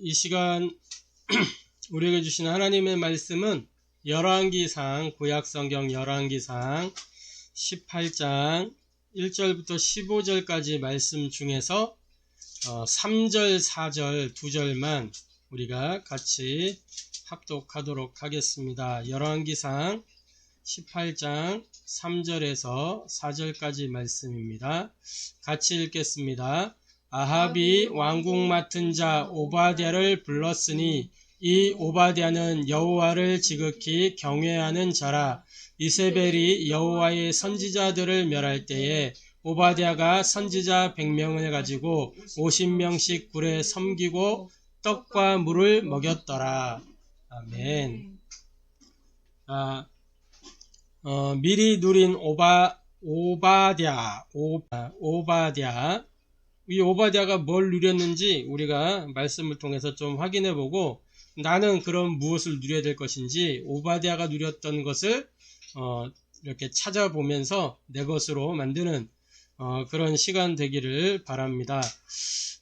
이 시간 우리에게 주신 하나님의 말씀은 열왕기상, 구약성경 열왕기상 18장 1절부터 15절까지 말씀 중에서 3절, 4절, 2절만 우리가 같이 합독하도록 하겠습니다. 열왕기상 18장 3절에서 4절까지 말씀입니다. 같이 읽겠습니다. 아합이 왕국 맡은 자 오바댜를 불렀으니 이 오바댜는 여호와를 지극히 경외하는 자라. 이세벨이 여호와의 선지자들을 멸할 때에 오바댜가 선지자 100명을 가지고 50명씩 굴에 섬기고 떡과 물을 먹였더라. 아멘. 미리 누린 오바댜. 이 오바댜가 뭘 누렸는지 우리가 말씀을 통해서 좀 확인해 보고, 나는 그럼 무엇을 누려야 될 것인지 오바댜가 누렸던 것을 이렇게 찾아보면서 내 것으로 만드는 그런 시간 되기를 바랍니다.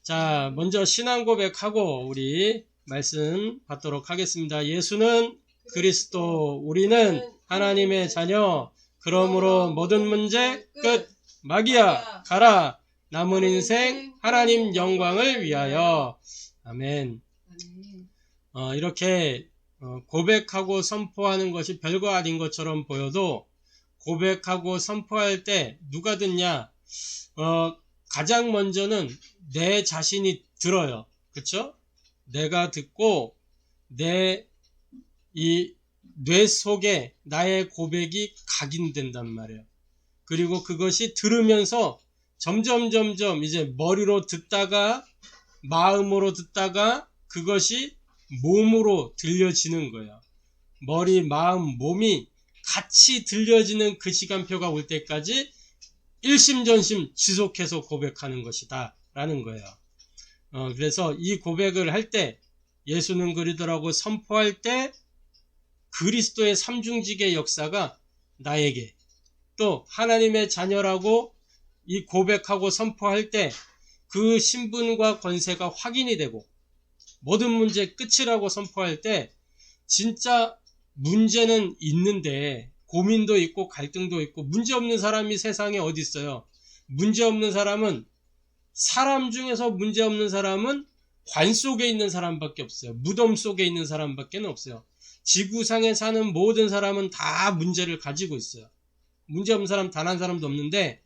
자, 먼저 신앙 고백하고 우리 말씀 받도록 하겠습니다. 예수는 그리스도, 우리는 하나님의 자녀. 그러므로 모든 문제 끝. 마귀야 가라. 남은 인생 하나님 영광을 위하여. 아멘. 이렇게 고백하고 선포하는 것이 별거 아닌 것처럼 보여도 고백하고 선포할 때 누가 듣냐? 가장 먼저는 내 자신이 들어요. 그쵸? 내가 듣고 내 이 뇌 속에 나의 고백이 각인된단 말이에요. 그리고 그것이 들으면서 점점 이제 머리로 듣다가 마음으로 듣다가 그것이 몸으로 들려지는 거예요. 머리, 마음, 몸이 같이 들려지는 그 시간표가 올 때까지 일심전심 지속해서 고백하는 것이다 라는 거예요. 그래서 이 고백을 할 때, 예수는 그리스도라고 선포할 때 그리스도의 삼중직의 역사가 나에게, 또 하나님의 자녀라고 이 고백하고 선포할 때 그 신분과 권세가 확인이 되고, 모든 문제 끝이라고 선포할 때 진짜 문제는 있는데, 고민도 있고 갈등도 있고, 문제 없는 사람이 세상에 어디 있어요? 문제 없는 사람은, 사람 중에서 문제 없는 사람은 관 속에 있는 사람밖에 없어요. 무덤 속에 있는 사람밖에 없어요. 지구상에 사는 모든 사람은 다 문제를 가지고 있어요. 문제 없는 사람 단 한 사람도 없는데,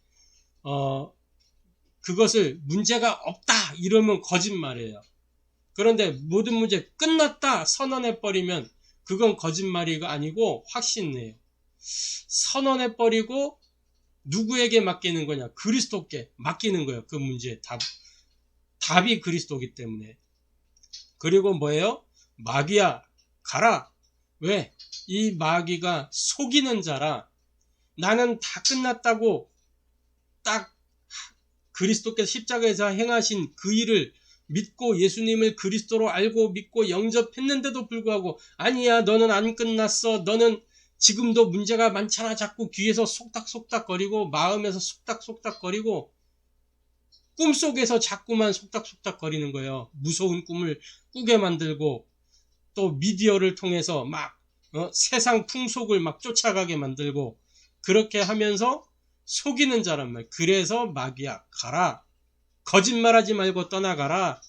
그것을 문제가 없다 이러면 거짓말이에요. 그런데 모든 문제 끝났다 선언해버리면 그건 거짓말이 아니고 확신이에요. 선언해버리고 누구에게 맡기는 거냐? 그리스도께 맡기는 거예요. 그 문제의 답이 그리스도이기 때문에. 그리고 뭐예요? 마귀야 가라. 왜? 이 마귀가 속이는 자라. 나는 다 끝났다고 딱 그리스도께서 십자가에서 행하신 그 일을 믿고 예수님을 그리스도로 알고 믿고 영접했는데도 불구하고, 아니야 너는 안 끝났어, 너는 지금도 문제가 많잖아, 자꾸 귀에서 속닥속닥거리고 마음에서 속닥속닥거리고 꿈속에서 자꾸만 속닥속닥거리는 거예요. 무서운 꿈을 꾸게 만들고, 또 미디어를 통해서 막 세상 풍속을 막 쫓아가게 만들고, 그렇게 하면서 속이는 자란 말이에요. 그래서 마귀야 가라. 거짓말하지 말고 떠나가라.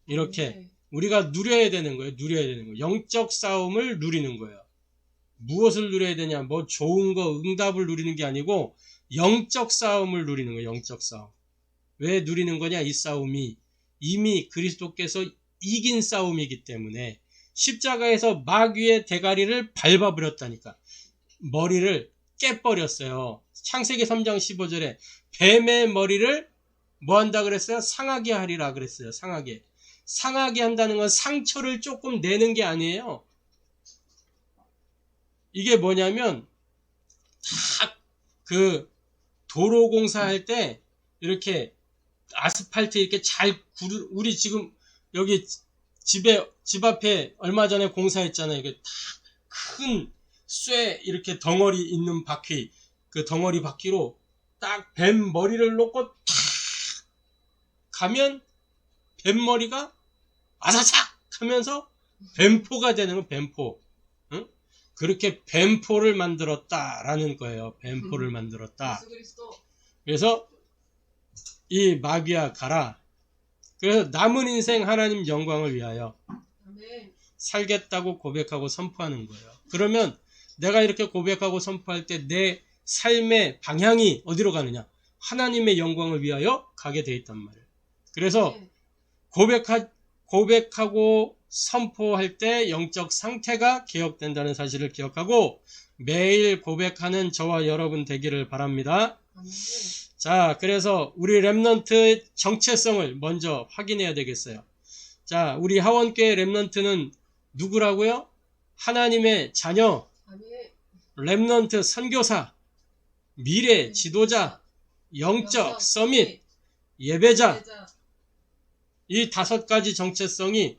이렇게 우리가 누려야 되는 거예요. 영적 싸움을 누리는 거예요. 무엇을 누려야 되냐? 뭐 좋은 거, 응답을 누리는 게 아니고 영적 싸움을 누리는 거예요. 영적 싸움. 왜 누리는 거냐? 이 싸움이 이미 그리스도께서 이긴 싸움이기 때문에, 십자가에서 마귀의 대가리를 밟아버렸다니까. 머리를 깨버렸어요. 창세기 3장 15절에 뱀의 머리를 뭐 한다 그랬어요? 상하게 하리라 그랬어요. 상하게 한다는 건 상처를 조금 내는 게 아니에요. 이게 뭐냐면, 다 그 도로 공사할 때 이렇게 아스팔트 이렇게 우리 지금 여기 집 앞에 얼마 전에 공사했잖아요. 이게 다 큰 쇠 이렇게 덩어리 있는 바퀴, 그 덩어리 바퀴로 딱 뱀 머리를 놓고 탁 가면 뱀머리가 아사삭 하면서 뱀포가 되는 거, 뱀포. 응? 그렇게 뱀포를 만들었다라는 거예요. 뱀포를 만들었다. 그래서 이 마귀야 가라. 그래서 남은 인생 하나님 영광을 위하여 살겠다고 고백하고 선포하는 거예요. 그러면 내가 이렇게 고백하고 선포할 때 내 삶의 방향이 어디로 가느냐? 하나님의 영광을 위하여 가게 돼 있단 말이에요. 그래서 고백하고 선포할 때 영적 상태가 개혁된다는 사실을 기억하고 매일 고백하는 저와 여러분 되기를 바랍니다. 자, 그래서 우리 렘넌트의 정체성을 먼저 확인해야 되겠어요. 자, 우리 하원교회 렘넌트는 누구라고요? 하나님의 자녀, 렘넌트 선교사, 미래 지도자, 영적 서밋, 예배자. 이 5가지 정체성이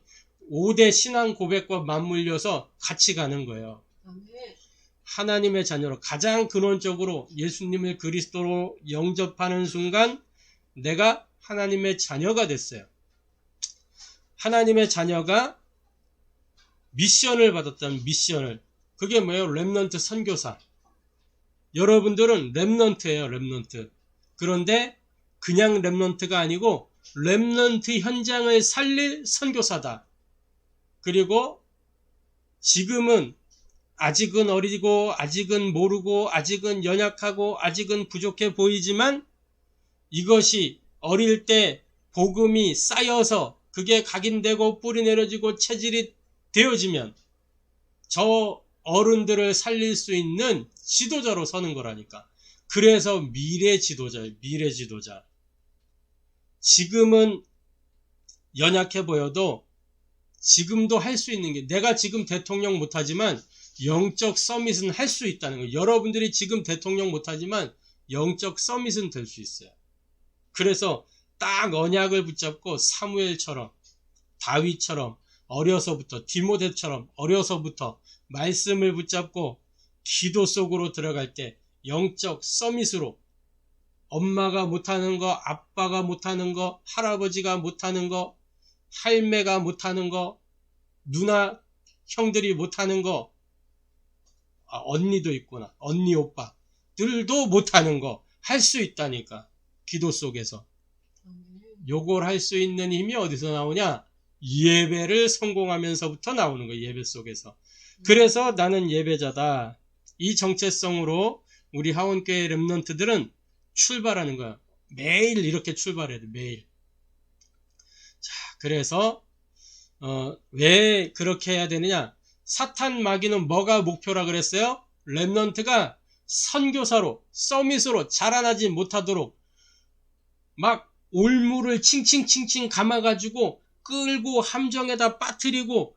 5대 신앙 고백과 맞물려서 같이 가는 거예요. 하나님의 자녀로 가장 근원적으로 예수님을 그리스도로 영접하는 순간 내가 하나님의 자녀가 됐어요. 하나님의 자녀가 미션을 받았다는 미션을. 그게 뭐예요? 렘넌트 선교사. 여러분들은 렘넌트예요. 렘넌트. 그런데 그냥 렘넌트가 아니고 렘넌트 현장을 살릴 선교사다. 그리고 지금은 아직은 어리고 아직은 모르고 아직은 연약하고 아직은 부족해 보이지만 이것이 어릴 때 복음이 쌓여서 그게 각인되고 뿌리 내려지고 체질이 되어지면 저 어른들을 살릴 수 있는 지도자로 서는 거라니까. 그래서 미래 지도자예요. 미래 지도자. 지금은 연약해 보여도 지금도 할 수 있는 게, 내가 지금 대통령 못하지만 영적 서밋은 할 수 있다는 거예요. 여러분들이 지금 대통령 못하지만 영적 서밋은 될 수 있어요. 그래서 딱 언약을 붙잡고 사무엘처럼, 다윗처럼 어려서부터, 디모데처럼 어려서부터 말씀을 붙잡고 기도 속으로 들어갈 때 영적 서밋으로 엄마가 못하는 거, 아빠가 못하는 거, 할아버지가 못하는 거, 할매가 못하는 거, 누나, 형들이 못하는 거, 언니도 있구나. 언니, 오빠들도 못하는 거 할 수 있다니까. 기도 속에서. 요걸 할 수 있는 힘이 어디서 나오냐? 예배를 성공하면서부터 나오는 거예요. 예배 속에서. 그래서 나는 예배자다. 이 정체성으로 우리 하원교회 렘넌트들은 출발하는 거야. 매일 이렇게 출발해야 돼. 매일. 자, 그래서 왜 그렇게 해야 되느냐? 사탄 마귀는 뭐가 목표라 그랬어요? 렘넌트가 선교사로, 서밋으로 자라나지 못하도록 막 올무를 칭칭칭칭 감아가지고 끌고 함정에다 빠뜨리고,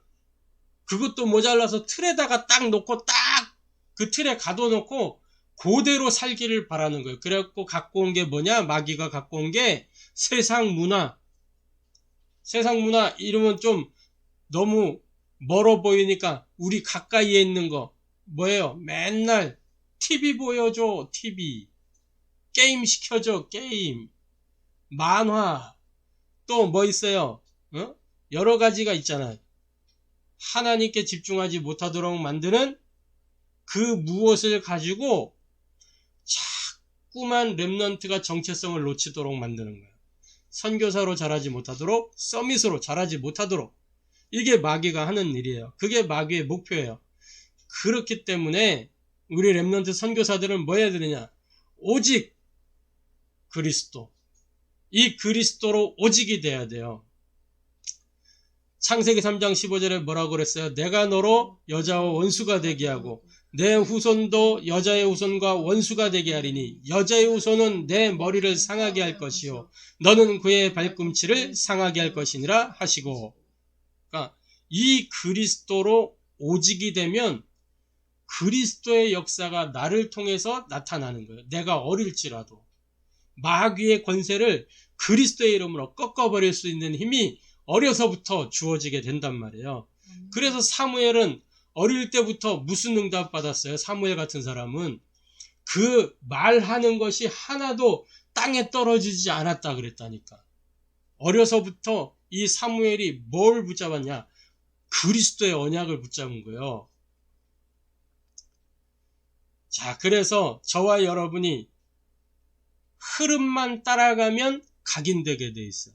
그것도 모자라서 틀에다가 딱 놓고 딱 그 틀에 가둬놓고 그대로 살기를 바라는 거예요. 그래갖고 갖고 온 게 뭐냐? 마귀가 갖고 온 게 세상 문화. 세상 문화 이러면 좀 너무 멀어 보이니까 우리 가까이에 있는 거 뭐예요? 맨날 TV 보여줘. TV. 게임 시켜줘. 게임. 만화. 또 뭐 있어요? 여러 가지가 있잖아요. 하나님께 집중하지 못하도록 만드는 그 무엇을 가지고 자꾸만 렘넌트가 정체성을 놓치도록 만드는 거예요. 선교사로 자라지 못하도록, 서밋으로 자라지 못하도록. 이게 마귀가 하는 일이에요. 그게 마귀의 목표예요. 그렇기 때문에 우리 렘넌트 선교사들은 뭐 해야 되느냐? 오직 그리스도. 이 그리스도로 오직이 돼야 돼요. 창세기 3장 15절에 뭐라고 그랬어요? 내가 너로 여자와 원수가 되게 하고 내 후손도 여자의 후손과 원수가 되게 하리니 여자의 후손은 내 머리를 상하게 할 것이요 너는 그의 발꿈치를 상하게 할 것이니라 하시고. 그러니까 이 그리스도로 오직이 되면 그리스도의 역사가 나를 통해서 나타나는 거예요. 내가 어릴지라도 마귀의 권세를 그리스도의 이름으로 꺾어버릴 수 있는 힘이 어려서부터 주어지게 된단 말이에요. 그래서 사무엘은 어릴 때부터 무슨 응답 받았어요? 사무엘 같은 사람은 그 말하는 것이 하나도 땅에 떨어지지 않았다 그랬다니까. 어려서부터 이 사무엘이 뭘 붙잡았냐? 그리스도의 언약을 붙잡은 거예요. 자, 그래서 저와 여러분이 흐름만 따라가면 각인되게 돼 있어.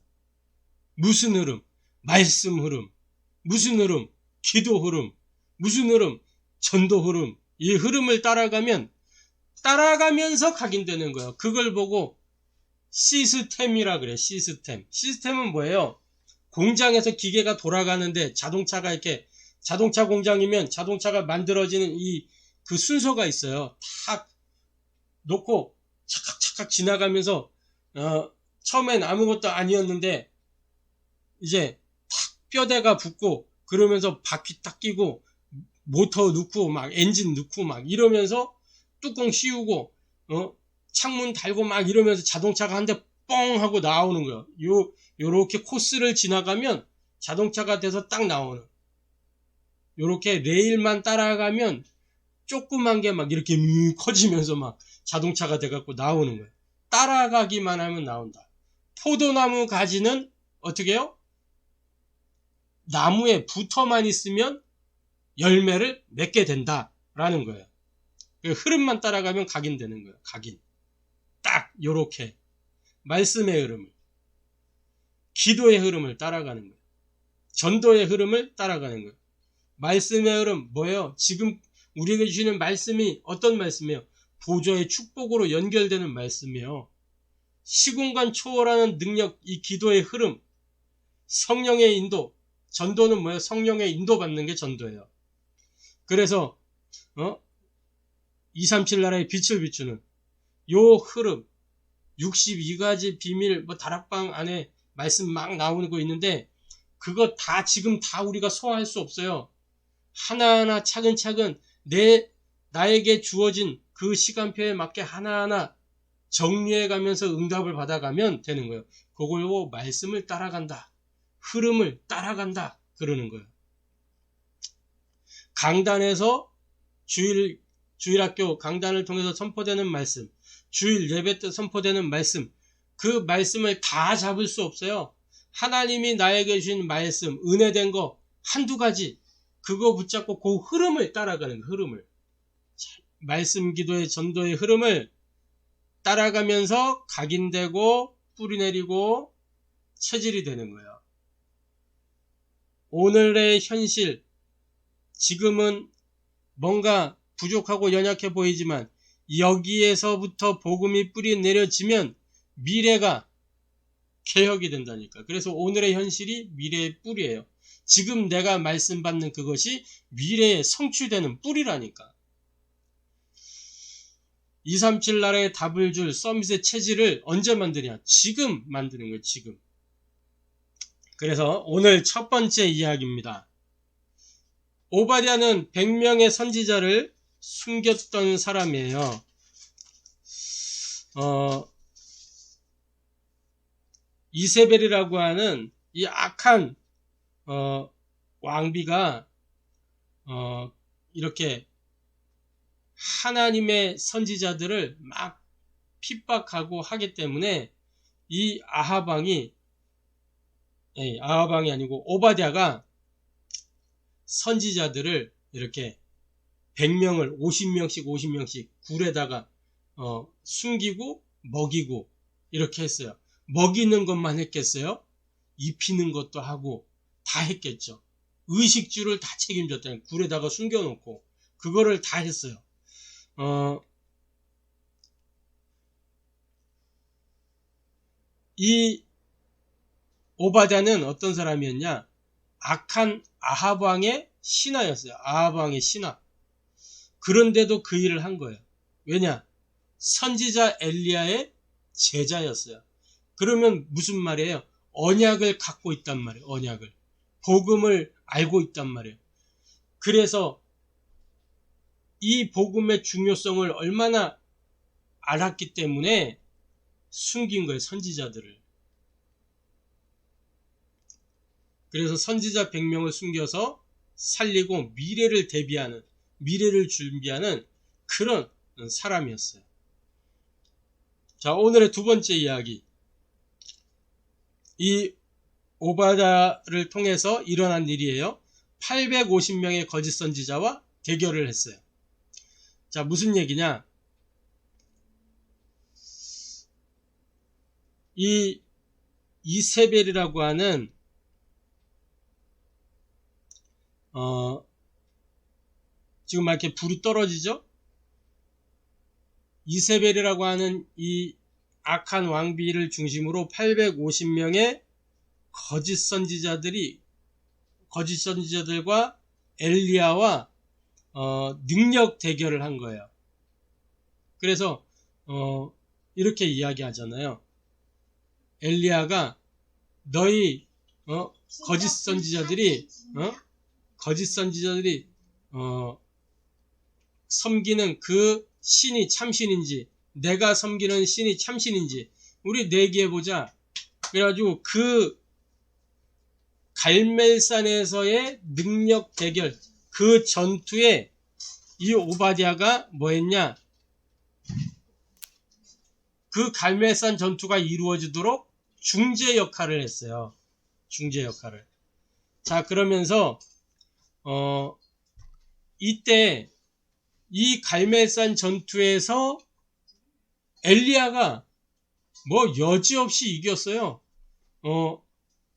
무슨 흐름? 말씀 흐름. 무슨 흐름? 기도 흐름. 무슨 흐름? 전도 흐름. 이 흐름을 따라가면서 각인되는 거예요. 그걸 보고 시스템이라 그래. 시스템. 시스템은 뭐예요? 공장에서 기계가 돌아가는데 자동차가 이렇게 자동차 공장이면 자동차가 만들어지는 그 순서가 있어요. 탁 놓고 착각착각 지나가면서 처음엔 아무것도 아니었는데 이제 탁 뼈대가 붙고 그러면서 바퀴 딱 끼고 모터 넣고 막 엔진 넣고 막 이러면서 뚜껑 씌우고 창문 달고 막 이러면서 자동차가 한 대 뻥 하고 나오는 거예요. 요렇게 코스를 지나가면 자동차가 돼서 딱 나오는. 요렇게 레일만 따라가면 조그만 게 막 이렇게 커지면서 막 자동차가 돼갖고 나오는 거예요. 따라가기만 하면 나온다. 포도나무 가지는 어떻게 해요? 나무에 붙어만 있으면 열매를 맺게 된다라는 거예요. 흐름만 따라가면 각인되는 거예요. 각인. 딱 요렇게 말씀의 흐름을, 기도의 흐름을 따라가는 거예요. 전도의 흐름을 따라가는 거예요. 말씀의 흐름 뭐예요? 지금 우리에게 주시는 말씀이 어떤 말씀이에요? 보좌의 축복으로 연결되는 말씀이에요. 시공간 초월하는 능력, 이 기도의 흐름, 성령의 인도. 전도는 뭐예요? 성령의 인도 받는 게 전도예요. 그래서 237 나라의 빛을 비추는 요 흐름, 62가지 비밀, 다락방 안에 말씀 막 나오는 거 있는데 그거 다 지금 다 우리가 소화할 수 없어요. 하나하나 차근차근 나에게 주어진 그 시간표에 맞게 하나하나 정리해가면서 응답을 받아가면 되는 거예요. 그걸로 말씀을 따라간다. 흐름을 따라간다. 그러는 거예요. 강단에서 주일학교 강단을 통해서 선포되는 말씀, 주일 예배 때 선포되는 말씀, 그 말씀을 다 잡을 수 없어요. 하나님이 나에게 주신 말씀, 은혜된 거 한두 가지, 그거 붙잡고 그 흐름을 따라가는 거예요. 흐름을. 말씀 기도의 전도의 흐름을 따라가면서 각인되고 뿌리내리고 체질이 되는 거예요. 오늘의 현실, 지금은 뭔가 부족하고 연약해 보이지만 여기에서부터 복음이 뿌리 내려지면 미래가 개혁이 된다니까. 그래서 오늘의 현실이 미래의 뿌리예요. 지금 내가 말씀 받는 그것이 미래에 성취되는 뿌리라니까. 237 나라에 답을 줄 서밋의 체질을 언제 만드냐? 지금 만드는 거예요. 지금. 그래서 오늘 첫 번째 이야기입니다. 오바댜는 100명의 선지자를 숨겼던 사람이에요. 이세벨이라고 하는 이 악한 왕비가 이렇게 하나님의 선지자들을 막 핍박하고 하기 때문에 이 아하방이 아니고 오바댜가 선지자들을 이렇게 100명을 50명씩 굴에다가 숨기고 먹이고 이렇게 했어요. 먹이는 것만 했겠어요? 입히는 것도 하고 다 했겠죠. 의식주를 다 책임졌다는 굴에다가 숨겨놓고 그거를 다 했어요. 이 오바댜는 어떤 사람이었냐? 악한 아합 왕의 신하였어요. 아합 왕의 신하. 그런데도 그 일을 한 거예요. 왜냐? 선지자 엘리야의 제자였어요. 그러면 무슨 말이에요? 언약을 갖고 있단 말이에요. 언약을. 복음을 알고 있단 말이에요. 그래서 이 복음의 중요성을 얼마나 알았기 때문에 숨긴 거예요. 선지자들을. 그래서 선지자 100명을 숨겨서 살리고 미래를 대비하는, 미래를 준비하는 그런 사람이었어요. 자, 오늘의 두 번째 이야기. 이 오바댜를 통해서 일어난 일이에요. 850명의 거짓 선지자와 대결을 했어요. 자, 무슨 얘기냐? 이 이세벨이라고 하는 지금 막 이렇게 불이 떨어지죠? 이세벨이라고 하는 이 악한 왕비를 중심으로 850명의 거짓 선지자들과 엘리야와 능력 대결을 한 거예요. 그래서 이렇게 이야기하잖아요. 엘리야가 너희 거짓 선지자들이 섬기는 그 신이 참신인지 내가 섬기는 신이 참신인지 우리 내기해보자. 그래가지고 그 갈멜산에서의 능력 대결, 그 전투에 이 오바댜가 뭐 했냐? 그 갈멜산 전투가 이루어지도록 중재 역할을 했어요. 중재 역할을. 자, 그러면서 이때 이 갈멜산 전투에서 엘리야가 뭐 여지없이 이겼어요.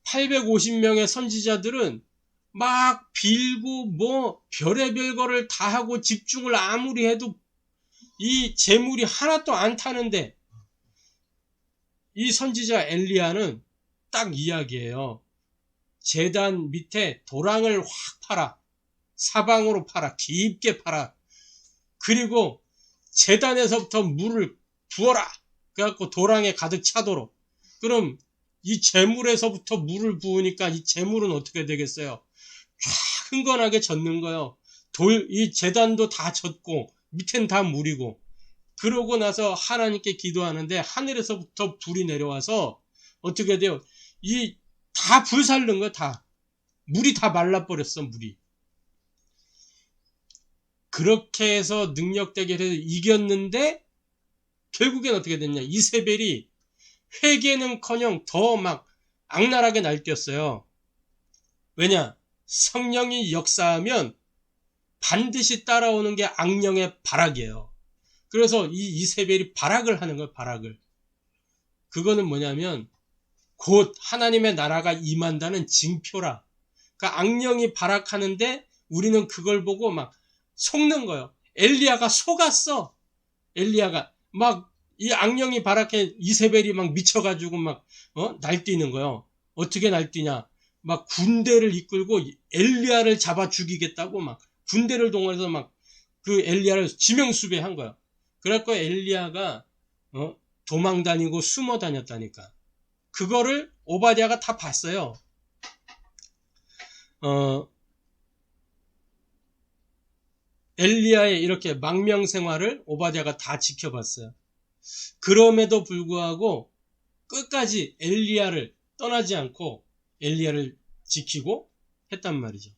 850명의 선지자들은 막 빌고 뭐 별의별 거를 다 하고 집중을 아무리 해도 이 재물이 하나도 안 타는데 이 선지자 엘리야는 딱 이야기해요. 제단 밑에 도랑을 확 팔아. 사방으로 팔아. 깊게 팔아. 그리고 제단에서부터 물을 부어라. 그래갖고 도랑에 가득 차도록. 그럼 이 재물에서부터 물을 부으니까 이 재물은 어떻게 되겠어요? 쫙 흥건하게 젖는 거예요. 이 제단도 다 젖고 밑엔 다 물이고. 그러고 나서 하나님께 기도하는데 하늘에서부터 불이 내려와서 어떻게 돼요? 이 다 불살른 거야, 다. 물이 다 말라버렸어, 물이. 그렇게 해서 능력 대결해서 이겼는데 결국엔 어떻게 됐냐? 이세벨이 회개는커녕 더 막 악랄하게 날뛰었어요. 왜냐? 성령이 역사하면 반드시 따라오는 게 악령의 발악이에요. 그래서 이 이세벨이 발악을 하는 거예요, 발악을. 그거는 뭐냐면 곧 하나님의 나라가 임한다는 징표라. 그러니까 악령이 발악하는데 우리는 그걸 보고 막 속는 거예요. 엘리야가 속았어. 엘리야가 막 이 악령이 발악해 이세벨이 막 미쳐가지고 막 날뛰는 거예요. 어떻게 날뛰냐? 막 군대를 이끌고 엘리야를 잡아 죽이겠다고 막 군대를 동원해서 막 그 엘리야를 지명수배한 거예요. 그래갖고 엘리야가 도망 다니고 숨어 다녔다니까. 그거를 오바댜가 다 봤어요. 엘리야의 이렇게 망명 생활을 오바댜가 다 지켜봤어요. 그럼에도 불구하고 끝까지 엘리야를 떠나지 않고 엘리야를 지키고 했단 말이죠.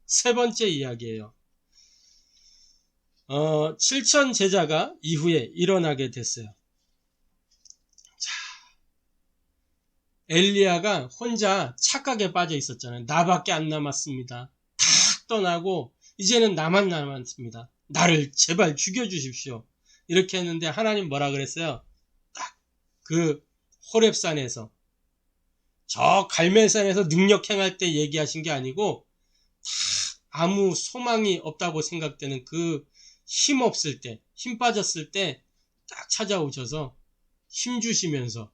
세 번째 이야기예요. 7천 제자가 이후에 일어나게 됐어요. 자, 엘리야가 혼자 착각에 빠져 있었잖아요. 나밖에 안 남았습니다. 다 떠나고 이제는 나만 남았습니다. 나를 제발 죽여주십시오. 이렇게 했는데 하나님 뭐라 그랬어요? 딱 그 호렙산에서 저 갈멜산에서 능력 행할 때 얘기하신 게 아니고 다 아무 소망이 없다고 생각되는 그 힘 없을 때, 힘 빠졌을 때 딱 찾아오셔서 힘 주시면서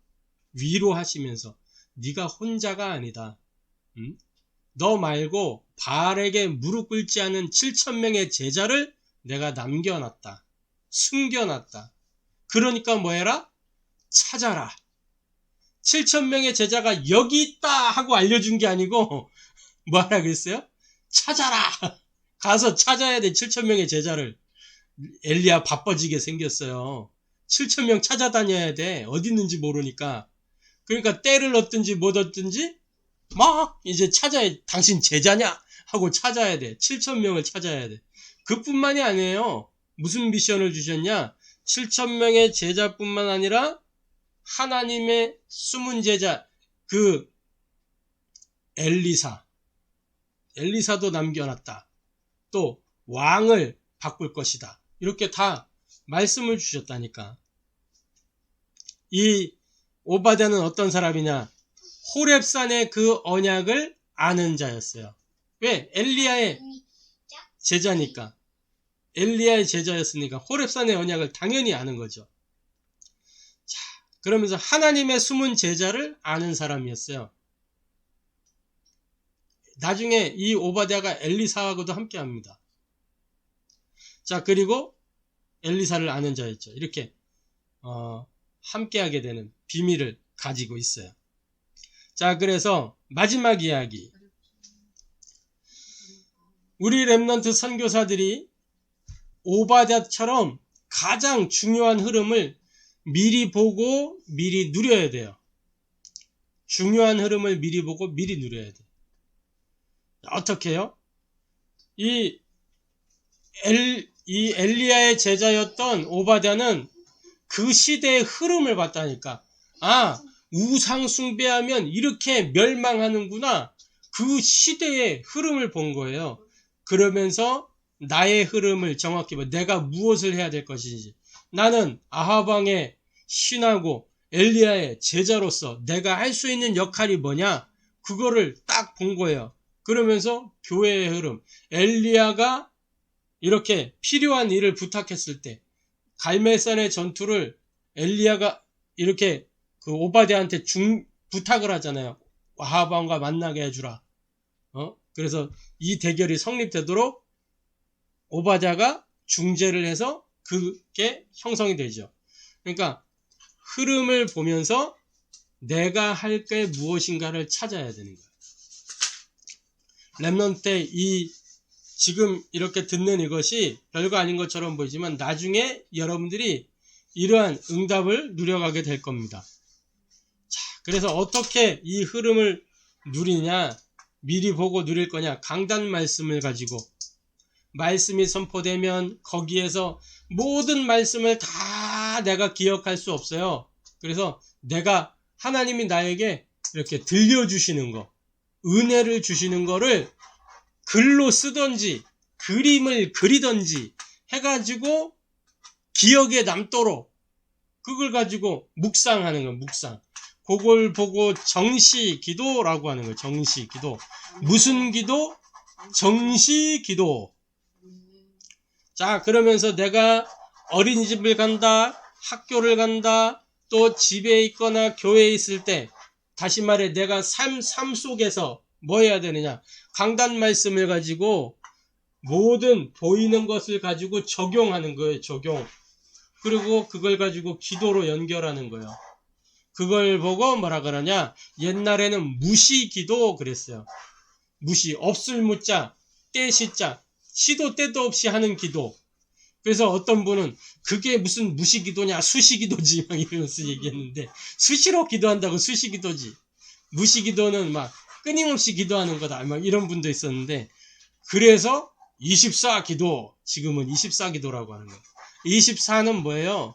위로하시면서 네가 혼자가 아니다. 응? 너 말고 바알에게 무릎 꿇지 않은 7,000명의 제자를 내가 남겨놨다. 숨겨놨다. 그러니까 뭐 해라? 찾아라. 7,000명의 제자가 여기 있다 하고 알려준 게 아니고 뭐 하라 그랬어요? 찾아라. 가서 찾아야 돼. 7,000명의 제자를. 엘리야 바빠지게 생겼어요. 7,000명 찾아다녀야 돼. 어디 있는지 모르니까. 그러니까 때를 얻든지 못 얻든지 막 이제 찾아야, 당신 제자냐? 하고 찾아야 돼. 7,000명을 찾아야 돼. 그뿐만이 아니에요. 무슨 미션을 주셨냐? 7,000명의 제자뿐만 아니라 하나님의 숨은 제자, 그 엘리사, 엘리사도 남겨놨다. 또 왕을 바꿀 것이다. 이렇게 다 말씀을 주셨다니까. 이 오바댜는 어떤 사람이냐? 호렙산의 그 언약을 아는 자였어요. 왜? 엘리야의 제자니까. 엘리야의 제자였으니까 호렙산의 언약을 당연히 아는 거죠. 자, 그러면서 하나님의 숨은 제자를 아는 사람이었어요. 나중에 이 오바댜가 엘리사하고도 함께 합니다. 자, 그리고 엘리사를 아는 자였죠. 이렇게 함께하게 되는 비밀을 가지고 있어요. 자, 그래서 마지막 이야기. 우리 렘넌트 선교사들이 오바댜처럼 가장 중요한 흐름을 미리 보고 미리 누려야 돼요. 중요한 흐름을 미리 보고 미리 누려야 돼요. 어떻게 해요? 이 엘리야의 제자였던 오바댜는 그 시대의 흐름을 봤다니까. 아, 우상 숭배하면 이렇게 멸망하는구나. 그 시대의 흐름을 본 거예요. 그러면서 나의 흐름을 정확히 봐. 내가 무엇을 해야 될 것인지. 나는 아합 왕의 신하고 엘리야의 제자로서 내가 할 수 있는 역할이 뭐냐? 그거를 딱 본 거예요. 그러면서 교회의 흐름. 엘리야가 이렇게 필요한 일을 부탁했을 때 갈멜산의 전투를 엘리야가 이렇게 그 오바댜한테 부탁을 하잖아요. 아합 왕과 만나게 해주라. 그래서 이 대결이 성립되도록 오바댜가 중재를 해서 그게 형성이 되죠. 그러니까 흐름을 보면서 내가 할 게 무엇인가를 찾아야 되는 거예요. 렘넌트 이 지금 이렇게 듣는 이것이 별거 아닌 것처럼 보이지만 나중에 여러분들이 이러한 응답을 누려가게 될 겁니다. 자, 그래서 어떻게 이 흐름을 누리냐, 미리 보고 누릴 거냐, 강단 말씀을 가지고 말씀이 선포되면 거기에서 모든 말씀을 다 내가 기억할 수 없어요. 그래서 내가 하나님이 나에게 이렇게 들려주시는 거, 은혜를 주시는 거를 글로 쓰던지 그림을 그리던지 해가지고 기억에 남도록 그걸 가지고 묵상하는 거예요. 묵상. 그걸 보고 정시 기도라고 하는 거예요. 정시 기도. 무슨 기도? 정시 기도. 자, 그러면서 내가 어린이집을 간다, 학교를 간다, 또 집에 있거나 교회에 있을 때 다시 말해 내가 삶 속에서 뭐 해야 되느냐? 강단 말씀을 가지고 모든 보이는 것을 가지고 적용하는 거예요. 적용. 그리고 그걸 가지고 기도로 연결하는 거예요. 그걸 보고 뭐라 그러냐? 옛날에는 무시기도 그랬어요. 무시, 없을 무자, 때 시자, 시도 때도 없이 하는 기도. 그래서 어떤 분은 그게 무슨 무시기도냐, 수시기도지 막 이러면서 얘기했는데 수시로 기도한다고 수시기도지. 무시기도는 막 끊임없이 기도하는 거다. 막 이런 분도 있었는데 그래서 24기도, 지금은 24기도라고 하는 거예요. 24는 뭐예요?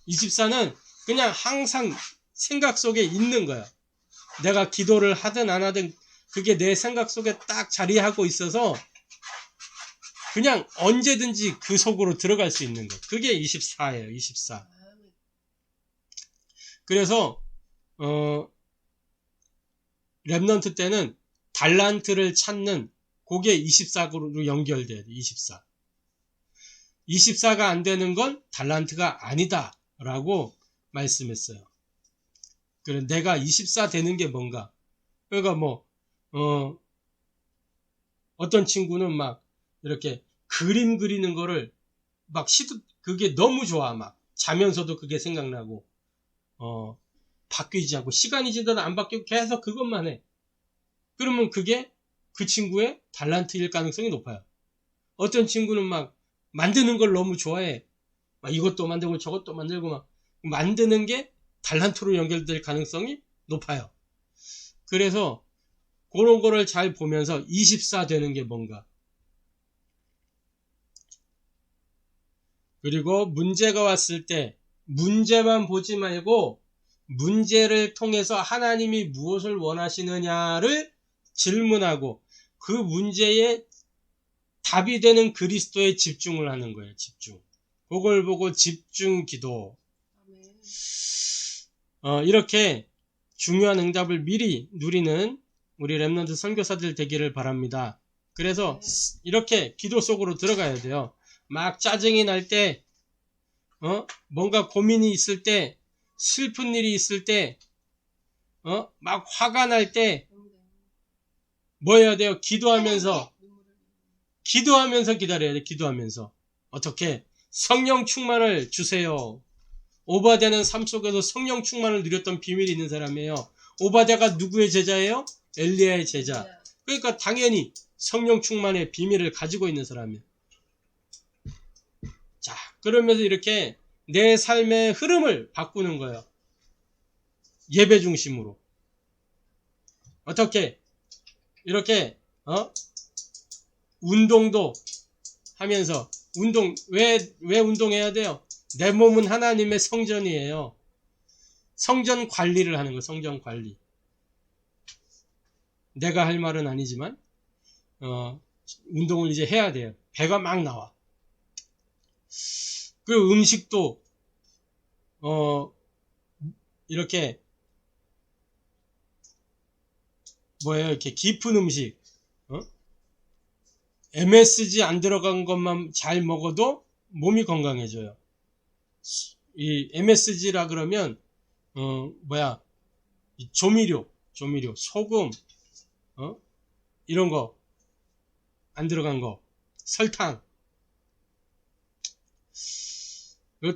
24는 그냥 항상 생각 속에 있는 거야. 내가 기도를 하든 안 하든 그게 내 생각 속에 딱 자리하고 있어서 그냥 언제든지 그 속으로 들어갈 수 있는 거. 그게 24예요. 24. 그래서 렘넌트 때는 달란트를 찾는 그게 24로 연결돼야 돼. 24. 24가 안 되는 건 달란트가 아니다 라고 말씀했어요. 그래, 내가 24 되는 게 뭔가. 그러니까 어떤 친구는 막 이렇게 그림 그리는 거를 막 그게 너무 좋아. 막 자면서도 그게 생각나고 바뀌지 않고 시간이 지나도 안 바뀌고 계속 그것만 해. 그러면 그게 그 친구의 달란트일 가능성이 높아요. 어떤 친구는 막 만드는 걸 너무 좋아해. 막 이것도 만들고 저것도 만들고 막 만드는 게 달란트로 연결될 가능성이 높아요. 그래서 그런 거를 잘 보면서 24 되는 게 뭔가. 그리고 문제가 왔을 때 문제만 보지 말고 문제를 통해서 하나님이 무엇을 원하시느냐를 질문하고 그 문제에 답이 되는 그리스도에 집중을 하는 거예요. 집중. 그걸 보고 집중 기도. 이렇게 중요한 응답을 미리 누리는 우리 렘넌트 선교사들 되기를 바랍니다. 그래서 이렇게 기도 속으로 들어가야 돼요. 막 짜증이 날 때, 뭔가 고민이 있을 때, 슬픈 일이 있을 때, 막 화가 날 때, 뭐 해야 돼요? 기도하면서 기다려야 돼. 기도하면서. 어떻게? 성령 충만을 주세요. 오바댜는 삶 속에서 성령 충만을 누렸던 비밀이 있는 사람이에요. 오바댜가 누구의 제자예요? 엘리야의 제자. 그러니까 당연히 성령 충만의 비밀을 가지고 있는 사람이에요. 자, 그러면서 이렇게 내 삶의 흐름을 바꾸는 거예요. 예배 중심으로. 어떻게? 이렇게 운동도 하면서 왜 운동해야 돼요? 내 몸은 하나님의 성전이에요. 성전 관리를 하는 거, 성전 관리. 내가 할 말은 아니지만 운동을 이제 해야 돼요. 배가 막 나와. 그 음식도 이렇게 뭐예요? 이렇게 깊은 음식, MSG 안 들어간 것만 잘 먹어도 몸이 건강해져요. 이 MSG라 그러면 이 조미료, 소금, 이런 거 안 들어간 거, 설탕,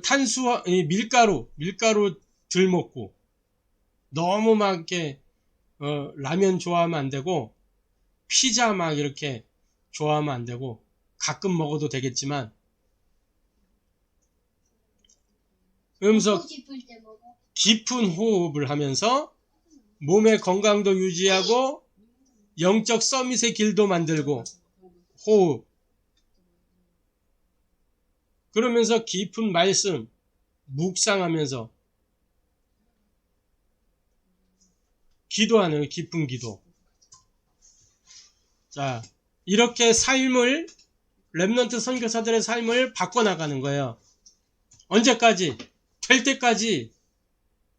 탄수화, 밀가루 덜 먹고 너무 막 이렇게 라면 좋아하면 안 되고 피자 막 이렇게 좋아하면 안 되고 가끔 먹어도 되겠지만 그러면서 깊은 호흡을 하면서 몸의 건강도 유지하고 영적 서밋의 길도 만들고 호흡 그러면서 깊은 말씀 묵상하면서 기도하는 깊은 기도. 자, 이렇게 삶을 렘넌트 선교사들의 삶을 바꿔나가는 거예요. 언제까지? 될 때까지.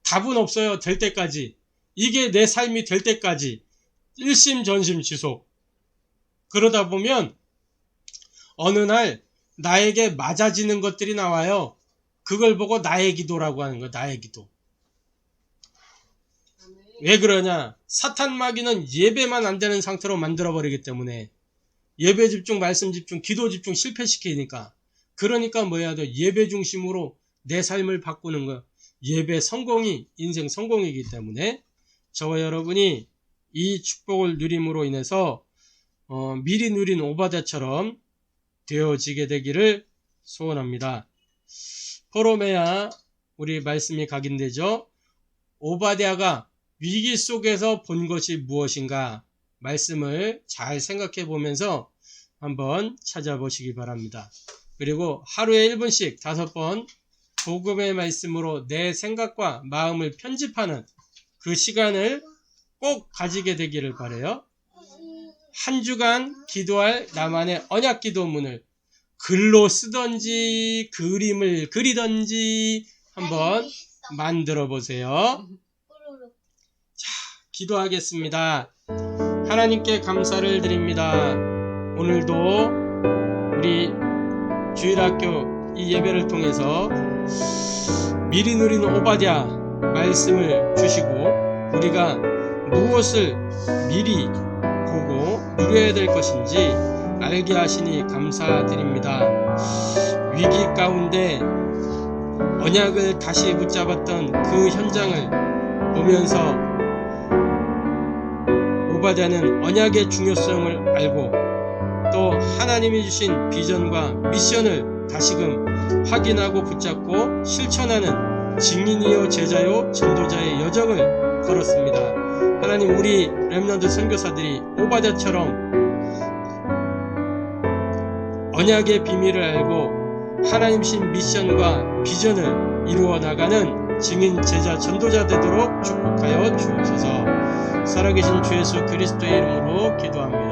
답은 없어요. 될 때까지. 이게 내 삶이 될 때까지. 일심전심 지속. 그러다 보면 어느 날 나에게 맞아지는 것들이 나와요. 그걸 보고 나의 기도라고 하는 거예요. 나의 기도. 왜 그러냐? 사탄 마귀는 예배만 안 되는 상태로 만들어버리기 때문에 예배 집중, 말씀 집중, 기도 집중 실패시키니까. 그러니까 뭐 해야 돼? 예배 중심으로 내 삶을 바꾸는 거. 예배 성공이 인생 성공이기 때문에 저와 여러분이 이 축복을 누림으로 인해서 미리 누린 오바댜처럼 되어지게 되기를 소원합니다. 포로메아 우리 말씀이 각인되죠. 오바댜가 위기 속에서 본 것이 무엇인가 말씀을 잘 생각해 보면서 한번 찾아보시기 바랍니다. 그리고 하루에 1분씩 5번 복음의 말씀으로 내 생각과 마음을 편집하는 그 시간을 꼭 가지게 되기를 바라요. 한 주간 기도할 나만의 언약 기도문을 글로 쓰던지 그림을 그리던지 한번 만들어 보세요. 자, 기도하겠습니다. 하나님께 감사를 드립니다. 오늘도 우리 주일학교 이 예배를 통해서 미리 누린 오바댜 말씀을 주시고 우리가 무엇을 미리 보고 누려야 될 것인지 알게 하시니 감사드립니다. 위기 가운데 언약을 다시 붙잡았던 그 현장을 보면서 오바댜는 언약의 중요성을 알고 또 하나님이 주신 비전과 미션을 다시금 확인하고 붙잡고 실천하는 증인이요 제자요 전도자의 여정을 걸었습니다. 하나님 우리 렘넌트 선교사들이 오바댜처럼 언약의 비밀을 알고 하나님 신 미션과 비전을 이루어 나가는 증인 제자 전도자 되도록 축복하여 주옵소서. 살아계신 주 예수 그리스도의 이름으로 기도합니다.